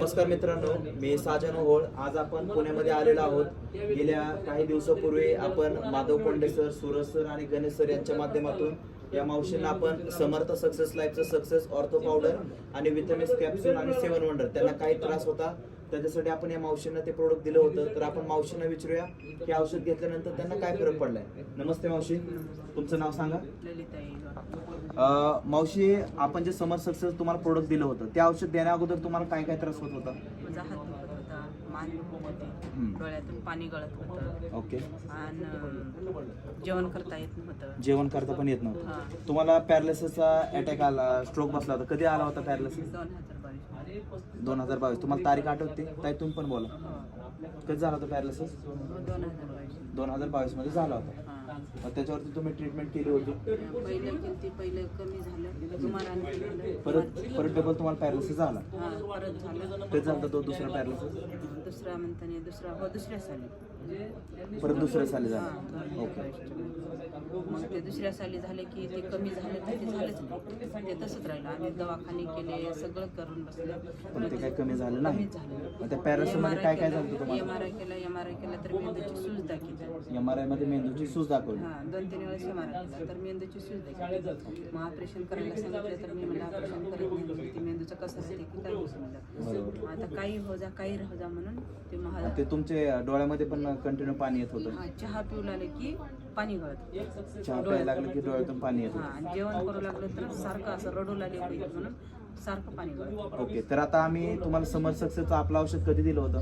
नमस्कार मित्रांनो, मी साजन ओहोळ. आज आपण पुण्यामध्ये आलेलो आहोत. गेल्या काही दिवसापूर्वी आपण माधव कोंडे सर, सूरज सर आणि गणेश सर यांच्या माध्यमातून या मावशींना आपण समर्थ सक्सेस लाईफचं सक्सेस ऑर्थो पावडर आणि विटामिन्स कॅप्सूल आणि 7 वंडर त्यांना काही त्रास होता त्याच्यासाठी आपण या मावशींना ते प्रोडक्ट दिलं होतं. तर आपण मावशींना विचारूया की औषध घेतल्यानंतर त्यांना काय फरक पडलाय. नमस्ते मावशी, तुमचं नाव सांगा. मावशी, आपण जे समर सक्सेस तुम्हाला प्रोडक्ट दिलं होतं त्या औषध देण्या अगोदर तुम्हाला काय काय त्रास होत होता? माझा हात दुखत होता, मान दुखत होती, डोळ्यातून पाणी गळत होतं. ओके. आणि जेवण करता येत नव्हतं. जेवण करता पण येत नव्हतं. तुम्हाला पॅरालिसिसचा अटॅक आला, स्ट्रोक बसला होता. कधी आला होता पॅरालिसिस? 2022. 2022. तुम्हाला तारीख आठवते? ताई तुम्ही पण बोला. कधी झाला होता पॅरालिसिस? 2022 मध्ये झाला होता. मग त्याच्यावरती तुम्ही ट्रीटमेंट केली होती? पहिलं कमी झालं, तुम्हाला परत डबल तुम्हाला पॅरालिसिस झाला? परत झालं. कधी झाला तो दुसरा पॅरालिसिस? दुसऱ्या साली परत दुसऱ्या साली झाला. ओके. मग ते दुसऱ्या साली झाले की ते कमी झालं तर ते झालंच नाही, ते तसंच राहिलं. आम्ही दवाखाने केले, सगळं करून बसले, पण ते काही कमी झालं नाही. मग त्या पॅरालिसिस मध्ये काय काय झालं तुम्हाला? एमआरआय केला तर मेंदूची सूज दाखवली. एमआरआय मध्ये मेंदूची सूज दाखवली? 2-3 वेळेस एमआरआय केला तर मेंदूची सूज दाखवली. मग ऑपरेशन करायला सांगितलं तर मी म्हणलं ऑपरेशन करत नाही, ते मेंदूचं कसं असते की काय म्हणलं. आता काही हो जा, काही राहू जा म्हणून ते तुमचे डोळ्यामध्ये पण कंटिन्यू पाणी येत होतं? चहा पिऊ लागले की पाणी गळत. चहा प्यायला लागलं की डोळ्यातून पाणी येत होतं. आणि जेवण करू लागलं तर सारखं असं रडू लागले पाहिजे म्हणून सारखं पाणी गळत. ओके. तर आता आम्ही तुम्हाला समर सक्सेसचं आपलं औषध कधी दिलं होतं?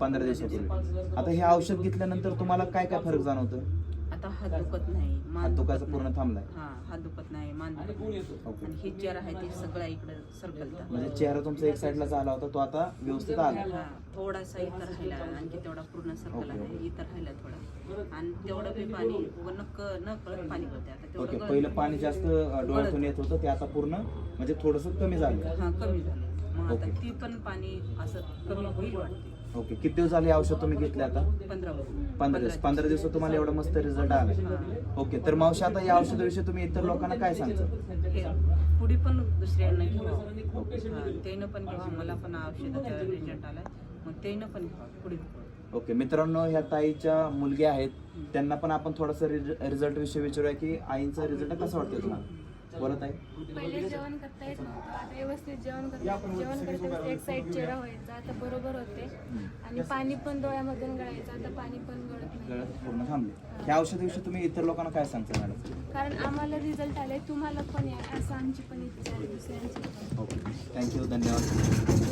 15 दिवसापूर्वी. आता हे औषध घेतल्यानंतर तुम्हाला काय काय फरक जाणवतं? आता हात दुखत नाही, हात दुखायचं पूर्ण थांबलाय? हात दुखत नाही, मान दुखत नाही. आणि हे चेहरा आहे ते सगळं इकडे सरकलतं. म्हणजे चेहरा तुमचा एक साईडला झाला होता तो आता व्यवस्थित आला? थोडासा इतर राहिला, आणखी तेवढा पूर्ण सरकल आहे, इतर राहिला थोडा. आणि तेवढं बी पाणी न कळत पाणी होते आता. ओके. पहिलं पाणी जास्त डोळ्यातून येत होतं, ते आता पूर्ण म्हणजे थोडस कमी झालं? कमी झालं. मग आता ती पण पाणी असं कमी होईल वाटते. ओके. किती दिवस झाले औषध तुम्ही घेतले आता? 15 दिवस तुम्हाला एवढा मस्त रिझल्ट आला? ओके. तर मावशी, आता या औषधाविषयी तुम्ही इतर लोकांना काय सांगता? पुढे पण दुसऱ्यांना घ्यावं, त्यानं पण घ्यावं. मला पण औषधाचा रिझल्ट आलाय, मग त्यानं पण घ्यावं पुढे. ओके. मित्रांनो, ह्या ताईच्या मुलगी आहेत, त्यांना पण आपण थोडासा रिझल्ट विषयी विचारूया की आईंचा रिझल्ट कसा वाटतोय तुम्हाला? बोलत आहे. पहिले जेवण करता येत नव्हतं, आता व्यवस्थित जेवण करता एक साईड चेहरा व्हायचा, आता बरोबर होते. आणि पाणी पण डोळ्यामधून गळायचं, आता पाणी पण गळत नाही. गळत पूर्ण थांबले. ह्या औषधाविषयी तुम्ही इतर लोकांना काय सांगता मॅडम? कारण आम्हाला रिझल्ट आले, तुम्हाला पण या असं आमची पण इच्छा आहे दुसऱ्यांची. ओके. थँक्यू. धन्यवाद.